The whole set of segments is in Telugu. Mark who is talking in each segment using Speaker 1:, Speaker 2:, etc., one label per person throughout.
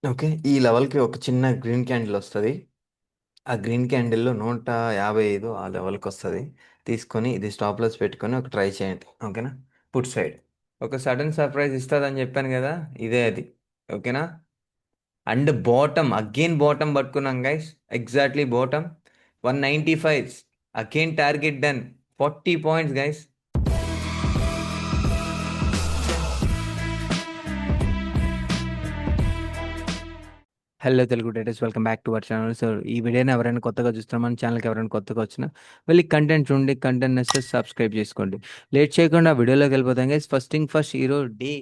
Speaker 1: ఓకే. ఈ లెవెల్‌కి ఒక చిన్న గ్రీన్ క్యాండిల్ వస్తది. ఆ గ్రీన్ క్యాండిల్‌లో 155 ఆ లెవెల్‌కొస్తది. తీసుకొని ఇది స్టాప్ లాస్ పెట్టుకొని ఒక ట్రై చేయండి. ఓకేనా? Put side. ఒక సడెన్ సర్ప్రైజ్ ఇస్తదని చెప్పాను గదా! ఇదే అది. ఓకేనా? అండ్ బాటమ్ అగైన్ బాటమ్ పట్టుకున్నాం guys. Exactly bottom. 195 again target done. 40 points guys. Hello Telugu traders, welcome back to our channel. So ఈ వీడియోని ఎవరైనా కొత్తగా చూస్తున్నా మన ఛానల్కి ఎవరైనా కొత్తగా వచ్చినా వెళ్ళి కంటెంట్ చూడండి, కంటెంట్ నచ్చితే సబ్స్క్రైబ్ చేసుకోండి. లేట్ చేయకుండా వీడియోలోకి వెళ్ళిపోతాం గైస్. ఫస్ట్ థింగ్ ఫస్ట్, ఈరోజు day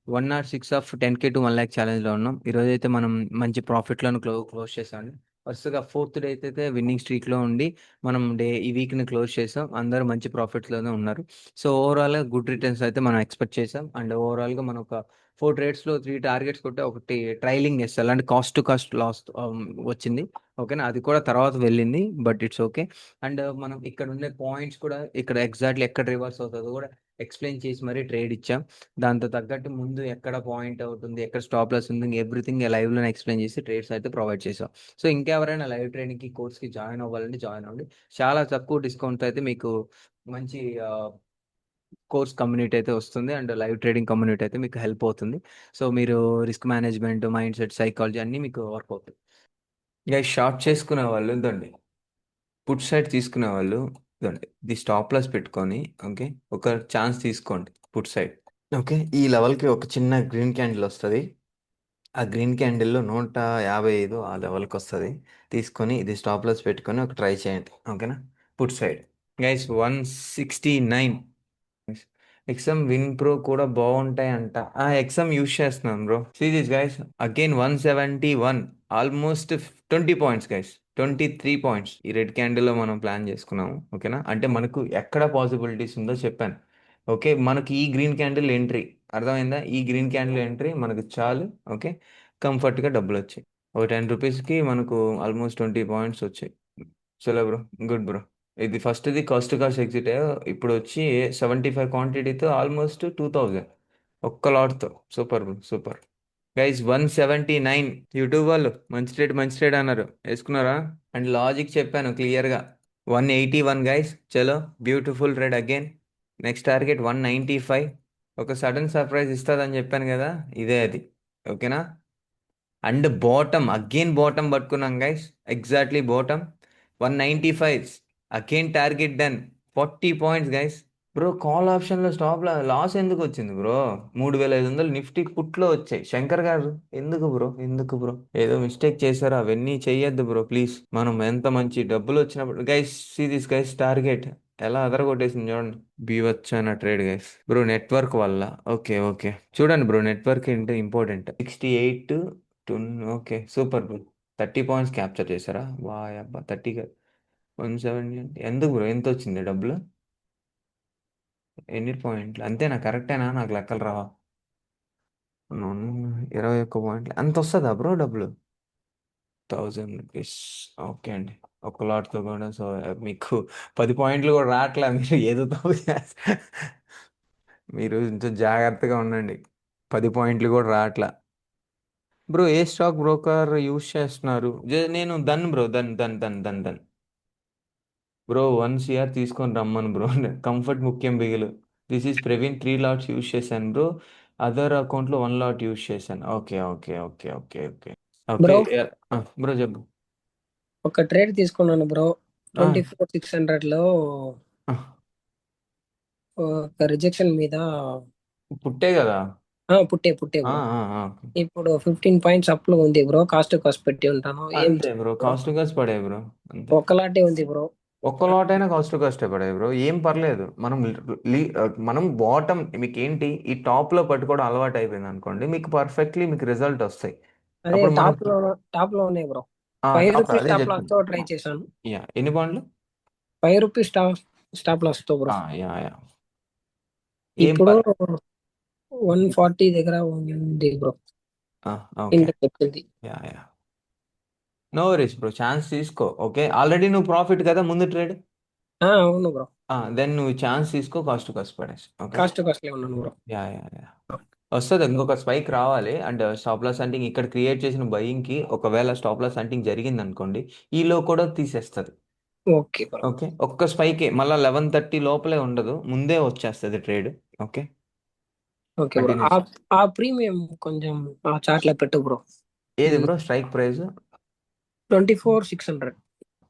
Speaker 1: 106 of 10K to 1 lakh ఛాలెంజ్లో ఉన్నాం. ఈరోజు అయితే మనం మంచి ప్రాఫిట్లను క్లోజ్ చేసాం. వరుసగా ఫోర్త్ డే అయితే విన్నింగ్ స్ట్రీక్లో ఉండి మనం ఈ వీక్ని క్లోజ్ చేసాం. అందరూ మంచి ప్రాఫిట్లోనే ఉన్నారు. సో ఓవరాల్గా గుడ్ రిటర్న్స్ అయితే మనం ఎక్స్పెక్ట్ చేసాం. అండ్ ఓవరాల్గా మనం ఒక 4 ట్రేడ్స్లో 3 టార్గెట్స్ కొట్టే ఒకటి ట్రైలింగ్ చేస్తారు అంటే కాస్ట్ టు కాస్ట్ లాస్ వచ్చింది. ఓకేనా, అది కూడా తర్వాత వెళ్ళింది, బట్ ఇట్స్ ఓకే. అండ్ మనం ఇక్కడ ఉండే పాయింట్స్ కూడా ఇక్కడ ఎగ్జాక్ట్లీ ఎక్కడ రివర్స్ అవుతుందో కూడా ఎక్స్ప్లెయిన్ చేసి మరీ ట్రేడ్ ఇచ్చాం. దాంతో తగ్గట్టు ముందు ఎక్కడ పాయింట్ అవుతుంది, ఎక్కడ స్టాప్ లాస్ ఉంది, ఎవ్రీథింగ్ లైవ్లోనే ఎక్స్ప్లెయిన్ చేసి ట్రేడ్స్ అయితే ప్రొవైడ్ చేసాం. సో ఇంకెవరైనా లైవ్ ట్రేడింగ్కి కోర్స్కి జాయిన్ అవ్వాలంటే జాయిన్ అవ్వండి. చాలా తక్కువ డిస్కౌంట్ అయితే మీకు మంచి కోర్స్ కమ్యూనిటీ అయితే వస్తుంది. అండ్ లైవ్ ట్రేడింగ్ కమ్యూనిటీ అయితే మీకు హెల్ప్ అవుతుంది. సో మీరు risk management, mind set, psychology అన్నీ మీకు వర్క్ అవుతుంది. ఇక షార్ట్ చేసుకునే వాళ్ళు ఇదండి, పుట్ సైడ్ తీసుకునే వాళ్ళు ఇదండి, ఇది స్టాప్ లాస్ పెట్టుకొని ఓకే ఒక ఛాన్స్ తీసుకోండి పుట్ సైడ్. ఓకే. ఈ లెవెల్‌కి ఒక చిన్న గ్రీన్ క్యాండిల్ వస్తది. ఆ గ్రీన్ క్యాండిల్‌లో 155 ఆ లెవెల్‌కొస్తది. తీసుకొని ఇది స్టాప్ లాస్ పెట్టుకొని ఒక ట్రై చేయండి. ఓకేనా? Put side. Guys 169. Exam win pro కూడా బాగుంటాయంట. ఎక్సమ్ యూస్ చేస్తున్నాను bro. See this guys, again 171, almost 20 points guys. 23 points ఈ రెడ్ క్యాండిల్లో మనం ప్లాన్ చేసుకున్నాము. ఓకేనా, అంటే మనకు ఎక్కడ పాసిబిలిటీస్ ఉందో చెప్పాను. ఓకే, మనకి ఈ గ్రీన్ క్యాండిల్ ఎంట్రీ అర్థమైందా? ఈ గ్రీన్ క్యాండిల్ ఎంట్రీ మనకు చాలు. ఓకే, కంఫర్ట్గా డబ్బులు వచ్చాయి. ఒక ₹10కి మనకు ఆల్మోస్ట్ 20 పాయింట్స్ వచ్చాయి. చలో బ్రో, గుడ్ బ్రో. ఇది ఫస్ట్ది కాస్ట్ టు కాస్ట్ ఎగ్జిట్. ఇప్పుడు వచ్చి 75 క్వాంటిటీతో ఆల్మోస్ట్ 2000 ఒక్క లాట్తో. Super bro, super. Guys 179. YouTube వాళ్ళు మంచి ట్రేడ్ అన్నారు, వేసుకున్నారా? అండ్ లాజిక్ చెప్పాను క్లియర్గా. 181 గైస్. చలో, beautiful trade again. Next target 195. ఒక సడన్ సర్ప్రైజ్ ఇస్తుందని చెప్పాను కదా, ఇదే అది. ఓకేనా? అండ్ బాటమ్ అగైన్ బాటమ్ పట్టుకున్నాం guys. Exactly bottom. 195 again target done. 40 points guys. Bro call ఆప్షన్లో స్టాప్ లాస్ ఎందుకు వచ్చింది బ్రో? 3500 నిఫ్టీ పుట్లో వచ్చాయి. శంకర్ గారు ఎందుకు బ్రో, ఎందుకు బ్రో? ఏదో మిస్టేక్ చేశారా? అవన్నీ చెయ్యొద్దు బ్రో ప్లీజ్. మనం ఎంత మంచి డబ్బులు వచ్చినప్పుడు guys, see this guys target ఎలా అదరగొట్టేసింది చూడండి. బీవచ్చన ట్రేడ్ గైస్. బ్రో నెట్వర్క్ వల్ల. ఓకే ఓకే, చూడండి బ్రో, నెట్వర్క్ ఏంటి ఇంపార్టెంట్. 68 టు. Okay super bro. 30 points capture చేశారా? వా అబ్బా, 30 170. ఎందుకు బ్రో, ఎంత వచ్చింది డబ్బులు? ఎన్ని పాయింట్లు అంతేనా? కరెక్టేనా? నాకు లెక్కలు రావా? 21 పాయింట్లు అంత వస్తుందా బ్రో డబ్బులు? 1000 రూపీస్. ఓకే అండి. ఒక లాట్తో కూడా. సో మీకు 10 పాయింట్లు కూడా రావట్లే, మీరు ఏదో తప్పు చేస్తారు. మీరు కొంచెం జాగ్రత్తగా ఉండండి. 10 పాయింట్లు కూడా రావట్లే. బ్రో ఏ స్టాక్ బ్రోకర్ యూస్ చేస్తున్నారు? నేను Dhan bro, Dhan. Bro 1 CR తీసుకొని రమ్మను బ్రో. కంఫర్ట్ ముఖ్యం బిగులు. This is Praveen. 3 lots use చేశాను బ్రో. అదర్ అకౌంట్లో 1 లాట్ యూస్ చేశాను. Okay okay okay okay okay okay.
Speaker 2: Bro,
Speaker 1: bro చెప్పు.
Speaker 2: ఒక ట్రేడ్ తీసుకున్నాను బ్రో.
Speaker 1: ఆ,
Speaker 2: 24,600 లో
Speaker 1: ఆ,
Speaker 2: ఒక రిజెక్షన్ మీద.
Speaker 1: పుట్టే కదా.
Speaker 2: పుట్టే
Speaker 1: ఆ,
Speaker 2: బ్రో.
Speaker 1: ఆ, ఆ.
Speaker 2: ఇప్పుడు 15 పాయింట్స్ అప్ లో ఉంది బ్రో. కాస్ట్ టు కాస్ట్ పెట్టి ఉంటాను. ఏం
Speaker 1: అంతే బ్రో,
Speaker 2: బ్రో,
Speaker 1: కాస్ట్ కాస్ట్ పడే బ్రో. అంతే.
Speaker 2: ఒక్కలాటే ఉంది బ్రో.
Speaker 1: ఒక్క లాట్ అయినా కాస్ట్ కాస్ట్ పడే బ్రో, ఏం పర్లేదు. మనం బాటమ్ మీకు ఏంటి, ఈ టాప్ లో పట్టుకోవడం అలవాటు అయిపోయింది అనుకోండి, మీకు పర్ఫెక్ట్లీ మీకు రిజల్ట్ వస్తాయి.
Speaker 2: అదే
Speaker 1: అప్పుడు మనం
Speaker 2: టాప్ లో ఉన్నాయి బ్రో. ఫైవ్
Speaker 1: టాప్
Speaker 2: రూపీస్
Speaker 1: అదే
Speaker 2: స్టాప్ లాస్
Speaker 1: చెప్తుంది.
Speaker 2: తో ట్రై చేశాను.
Speaker 1: యా, ఎన్ని బాండ్లు?
Speaker 2: 5 రూపీస్ స్టాప్ లాస్ తో బ్రో.
Speaker 1: Yeah yeah. ఏం
Speaker 2: ఇప్పుడు
Speaker 1: పర్
Speaker 2: 140 దగ్గర ఉంది బ్రో.
Speaker 1: ఓకే.
Speaker 2: కిందకి వచ్చింది.
Speaker 1: Yeah yeah. No worries bro, chance తీసుకో. ఓకే, ఆల్రెడీ నువ్వు ప్రాఫిట్ కదా ముందు ట్రేడ్.
Speaker 2: అవును బ్రో.
Speaker 1: దెన్ నువ్వు ఛాన్స్ తీసుకో, కాస్ట్ కాస్ట్ పడేసి. ఓకే.
Speaker 2: కాస్ట్ టు కాస్ట్ లో ఉన్నాను బ్రో.
Speaker 1: Yeah yeah yeah. వస్తుంది ఇంకొక స్పైక్ రావాలి. అండ్ స్టాప్ లాస్ హంటింగ్ ఇక్కడ క్రియేట్ చేసిన బయింగ్ కి ఒకవేళ స్టాప్ లాస్ హంటింగ్ జరిగింది అనుకోండి, ఈలో కూడా తీసేస్తుంది.
Speaker 2: Okay bro.
Speaker 1: ఓకే, ఒక్క స్పైకే మళ్ళీ 11:30 లోపలే ఉండదు, ముందే వచ్చేస్తుంది trade. Okay,
Speaker 2: okay bro.
Speaker 1: Continuous.
Speaker 2: ఆ ప్రీమియం కొంచెం ఆ చార్ట్ లో పెట్టు బ్రో.
Speaker 1: ఏది బ్రో స్ట్రైక్ ప్రైస్?
Speaker 2: 24,600.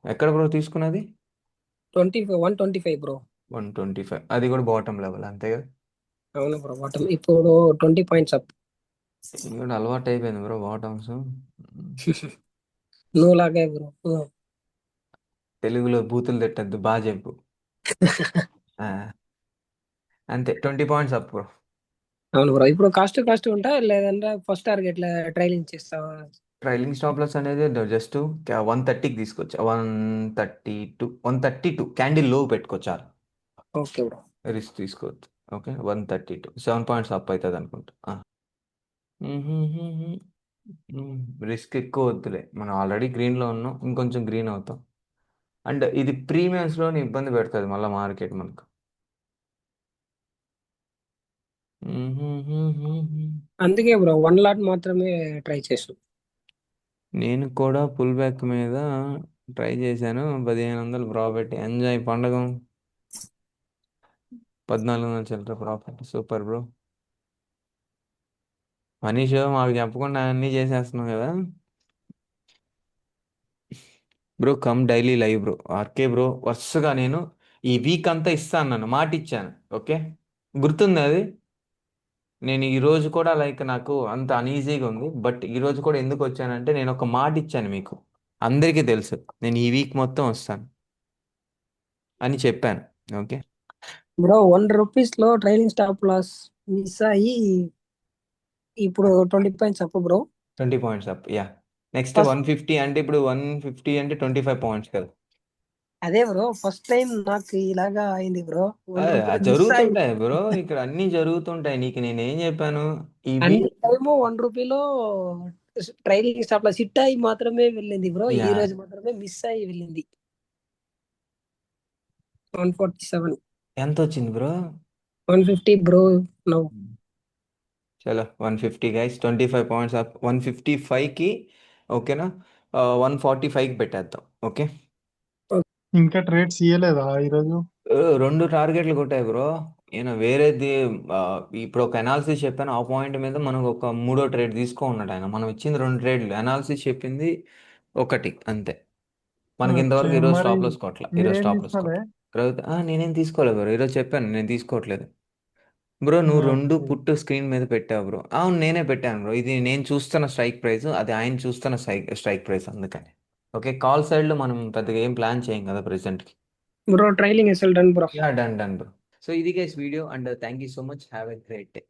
Speaker 1: ఎక్కడ బ్రో తీసుకున్నది?
Speaker 2: 125 బ్రో.
Speaker 1: 125, అది కూడా బాటమ్ లెవెల్ అంతే కదా?
Speaker 2: అవును బ్రో, బాటం ఇప్పుడు 20 పాయింట్స్ అప్.
Speaker 1: ఇది కూడా అలవాటు అయిపోయింది బ్రో బాటమ్స్.
Speaker 2: నువ్వు లాగే బ్రో.
Speaker 1: తెలుగులో బూతులు తిట్టద్దు, బాగా చెప్పు. ఆ, అంతే, 20 పాయింట్స్ అప్ బ్రో.
Speaker 2: అవును బ్రో, ఇప్పుడు కాస్ట్ ఉంటా లేదంటే ఫస్ట్ టార్గెట్ ట్రైలింగ్ చేస్తావా?
Speaker 1: ట్రైలింగ్ స్టాప్ లాస్ అనేది జస్ట్ 130కి తీసుకోవచ్చు. 132 క్యాండిల్ లో పెట్టుకోవచ్చు.
Speaker 2: Okay bro.
Speaker 1: రిస్క్ తీసుకోవద్దు. ఓకే, 132 7 పాయింట్స్ అప్ అవుతుంది అనుకుంటా. రిస్క్ ఎక్కువ వద్దులే, మనం ఆల్రెడీ గ్రీన్లో ఉన్నాం, ఇంకొంచెం గ్రీన్ అవుతాం. అండ్ ఇది ప్రీమియమ్స్లోని ఇబ్బంది పెడుతుంది మళ్ళీ మార్కెట్ మనకు.
Speaker 2: అందుకే బ్రో 1 లాట్ మాత్రమే ట్రై చేసు.
Speaker 1: నేను కూడా పుల్ బ్యాక్ మీద ట్రై చేశాను. 1500 ప్రాఫిట్, ఎంజాయ్ పండగ. 1400 చిల్లర ప్రాఫిట్, సూపర్ బ్రో. మనీష్ మాకు చెప్పకుండా అన్నీ చేసేస్తున్నావు కదా bro. Come daily live bro. RK bro, వరుసగా నేను ఈ వీక్ అంతా ఇస్తాను, నన్ను మాట ఇచ్చాను. ఓకే, గుర్తుంది అది. నేను ఈ రోజు కూడా లైక్ నాకు అంత అన్ఈజీగా ఉంది, బట్ ఈ రోజు కూడా ఎందుకు వచ్చానంటే నేను ఒక మాట ఇచ్చాను మీకు, అందరికీ తెలుసు నేను ఈ వీక్ మొత్తం వస్తాను అని చెప్పాను. ఓకే,
Speaker 2: బ్రో 1 రూపీస్ లో ట్రైలింగ్ స్టాప్ లాస్ మిస్ అయ్యి ఇప్పుడు 20 points up bro.
Speaker 1: 20 points up, yeah. Next
Speaker 2: first
Speaker 1: 150 అంటే ఇప్పుడు 150 అంటే 25 పాయింట్స్ కదా.
Speaker 2: అదే బ్రో, ఫస్ట్ టైం నాకు ఇలాగా అయింది బ్రో. వన్ రూపీ మిస్ అయ్యి
Speaker 1: జరుగుతుంటాయి బ్రో, ఇక్కడ అన్నీ జరుగుతుంటాయి. నీకు నేనేం చెప్పాను ఈ
Speaker 2: అన్ని
Speaker 1: వీక్?
Speaker 2: టైము 1 రూపీలో ట్రైలింగ్ స్టాప్ లాస్ హిట్ అయ్యి మాత్రమే వెళ్ళింది బ్రో. ఈ
Speaker 1: యా,
Speaker 2: రోజు మాత్రమే మిస్ అయ్యి వెళ్ళింది. 147.
Speaker 1: ఎంత వచ్చింది బ్రో?
Speaker 2: 150 బ్రో. నౌ.
Speaker 1: చలో 150 గైస్, 25 పాయింట్స్ అప్ 155కి. ఓకేనా, 145కి పెట్టేద్దాం. ఓకే,
Speaker 3: ఇంకా ట్రేడ్స్ ఇయ్యలేదా ఈరోజు?
Speaker 1: రెండు టార్గెట్లు కొట్టాయి బ్రో. నేను వేరేది ఆ, ఇప్పుడు ఒక అనాలిసిస్ చెప్పాను, ఆ పాయింట్ మీద మనకు ఒక మూడో ట్రేడ్ తీసుకో ఉన్నాడు ఆయన. మనం ఇచ్చింది రెండు ట్రేడ్లు, అనాలిసిస్ చెప్పింది ఒకటి అంతే. మనకి
Speaker 3: ఓకే,
Speaker 1: ఇంతవరకు ఈరోజు
Speaker 3: మరి
Speaker 1: స్టాప్ లాస్ కొట్టలే, ఈరోజు
Speaker 3: మీరేం
Speaker 1: స్టాప్ లాస్
Speaker 3: తీసుకోలే?
Speaker 1: కొట్టలే. నేనేం తీసుకోలేదు బ్రో, ఈరోజు చెప్పాను నేను తీసుకోవట్లేదు. బ్రో నువ్వు రెండు
Speaker 3: ఓకే.
Speaker 1: పుట్టు స్క్రీన్ మీద పెట్టావు బ్రో. అవును, నేనే పెట్టాను బ్రో. ఇది నేను చూస్తున్న స్ట్రైక్ ప్రైస్, అది ఆయన చూస్తున్న స్ట్రైక్ ప్రైస్, అందుకని. ఓకే, కాల్ సైడ్లో మనం పెద్దగా ఏం ప్లాన్ చేయం కదా ప్రెసెంట్కి.
Speaker 2: Bro trailing SL done bro.
Speaker 1: Yeah, done done bro. So ఇది guys video, and thank you so much, have a great day.